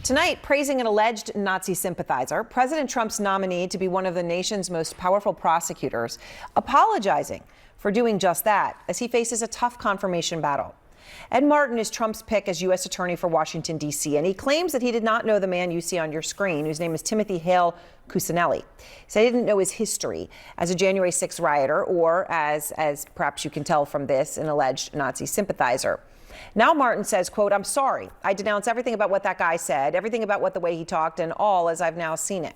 Tonight, praising an alleged Nazi sympathizer, President Trump's nominee to be one of the nation's most powerful prosecutors, apologizing for doing just that as he faces a tough confirmation battle. Ed Martin is Trump's pick as U.S. Attorney for Washington, D.C., and he claims that he did not know the man you see on your screen, whose name is Timothy Hale Cuccinelli. He said he didn't know his history as a January 6th rioter or, as perhaps you can tell from this, an alleged Nazi sympathizer. Now Martin says, quote, "I'm sorry. I denounce everything about what that guy said, everything about what the way he talked, and all as I've now seen it."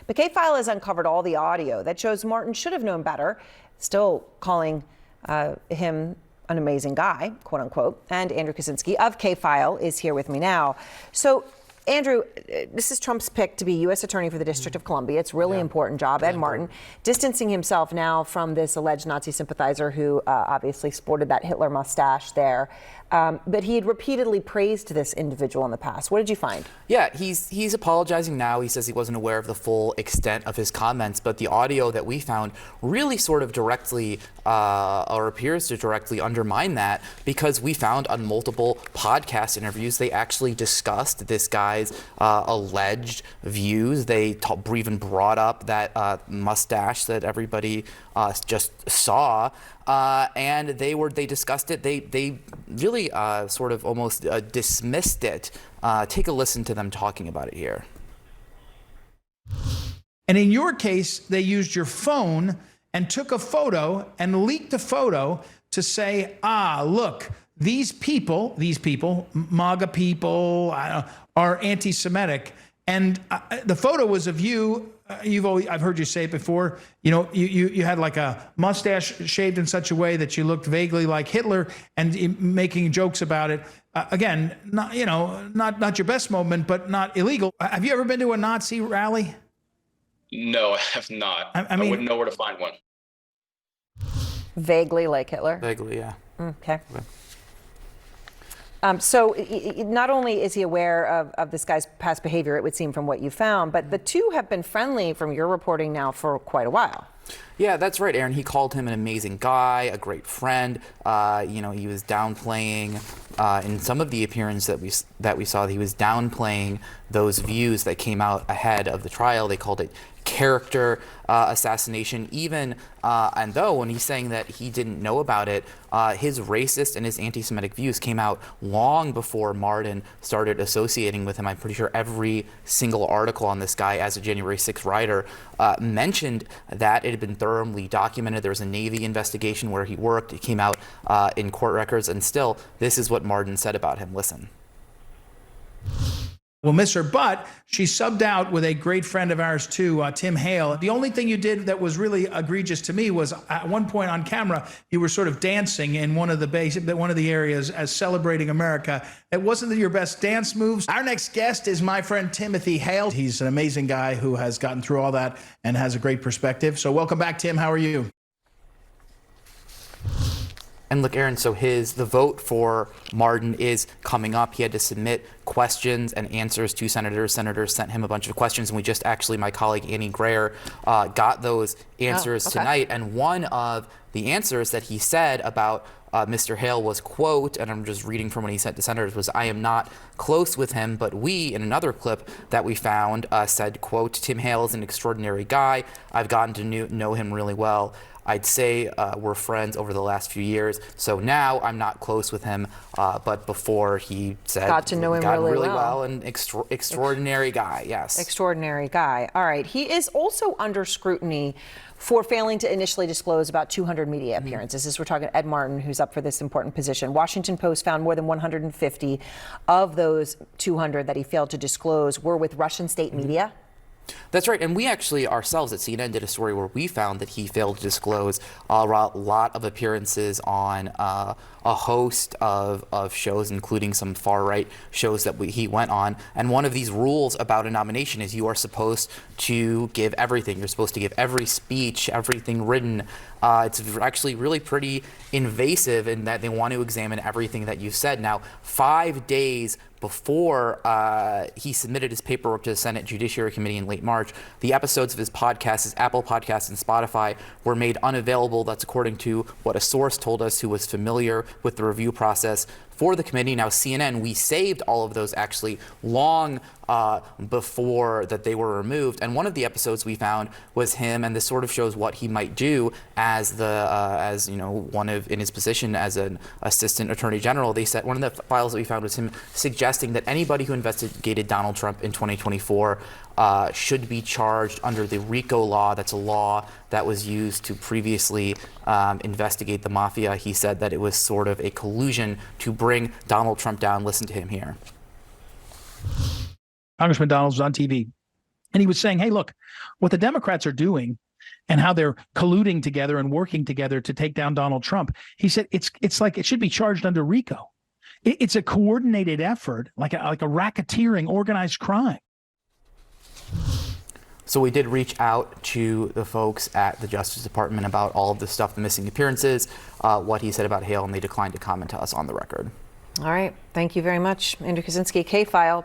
But KFile has uncovered all the audio that shows Martin should have known better, still calling him an amazing guy, quote unquote. And Andrew Kaczynski of KFile is here with me now. So, Andrew, this is Trump's pick to be U.S. Attorney for the District of Columbia. It's a really important job. Ed Martin distancing himself now from this alleged Nazi sympathizer who obviously sported that Hitler mustache there. But he had repeatedly praised this individual in the past. What did you find? Yeah, he's apologizing now. He says he wasn't aware of the full extent of his comments, but the audio that we found really sort of directly or appears to directly undermine that, because we found on multiple podcast interviews they actually discussed this guy's alleged views. They even brought up that mustache that everybody just saw. And they discussed it. They really sort of almost dismissed it. Take a listen to them talking about it here. And in your case, they used your phone and took a photo and leaked a photo to say, look, these people, MAGA people, are anti-Semitic. And the photo was of you. I've heard you say it before. You know, you had like a mustache shaved in such a way that you looked vaguely like Hitler, and making jokes about it. Again, not your best moment, but not illegal. Have you ever been to a Nazi rally? No, I have not. I mean, I wouldn't know where to find one. Vaguely like Hitler? Vaguely, yeah. Okay. So not only is he aware of this guy's past behavior, it would seem from what you found, but the two have been friendly from your reporting now for quite a while. Yeah, that's right, Aaron. He called him an amazing guy, a great friend. He was downplaying in some of the appearances that we saw. He was downplaying those views that came out ahead of the trial. They called it character assassination. Even and though when he's saying that he didn't know about it, his racist and his anti-Semitic views came out long before Martin started associating with him. I'm pretty sure every single article on this guy as a January 6th rioter mentioned that it had been thoroughly documented. There was a Navy investigation where he worked. It came out in court records, and still, this is what Martin said about him. Listen. We'll miss her, but she subbed out with a great friend of ours too, Tim Hale. The only thing you did that was really egregious to me was at one point on camera, you were sort of dancing in one of the areas as celebrating America. It wasn't your best dance moves. Our next guest is my friend Timothy Hale. He's an amazing guy who has gotten through all that and has a great perspective. So welcome back, Tim. How are you? And look, Aaron, so the vote for Martin is coming up. He had to submit questions and answers to senators. Senators sent him a bunch of questions, and we just actually, my colleague Annie Grayer, got those answers tonight. And one of the answers that he said about Mr. Hale was, quote, and I'm just reading from what he said to senators, was, "I am not close with him, but we," in another clip that we found, said, quote, "Tim Hale is an extraordinary guy. I've gotten to know him really well. I'd say we're friends over the last few years. So now I'm not close with him, but before he said got to know him really well. And extraordinary guy, yes. Extraordinary guy. All right. He is also under scrutiny for failing to initially disclose about 200 media appearances. As we're talking Ed Martin, who's up for this important position. Washington Post found more than 150 of those 200 that he failed to disclose were with Russian state media. That's right, and we actually ourselves at CNN did a story where we found that he failed to disclose a lot of appearances on a host of shows, including some far-right shows that he went on. And one of these rules about a nomination is you are supposed to give everything. You're supposed to give every speech, everything written. It's actually really pretty invasive in that they want to examine everything that you've said. Now, 5 days before he submitted his paperwork to the Senate Judiciary Committee in late March, the episodes of his podcast, his Apple Podcasts and Spotify, were made unavailable. That's according to what a source told us who was familiar with the review process for the committee. Now, CNN, we saved all of those actually long before that they were removed. And one of the episodes we found was him, and this sort of shows what he might do as in his position as an assistant attorney general. They said one of the files that we found was him suggesting that anybody who investigated Donald Trump in 2024 should be charged under the RICO law. That's a law that was used to previously investigate the mafia. He said that it was sort of a collusion to bring Donald Trump down. Listen to him here. Congressman Donald was on TV, and he was saying, hey, look, what the Democrats are doing and how they're colluding together and working together to take down Donald Trump. He said it's like it should be charged under RICO. It's a coordinated effort, like a racketeering, organized crime. So we did reach out to the folks at the Justice Department about all of the stuff, the missing appearances, what he said about Hale, and they declined to comment to us on the record. All right. Thank you very much, Andrew Kaczynski, KFile.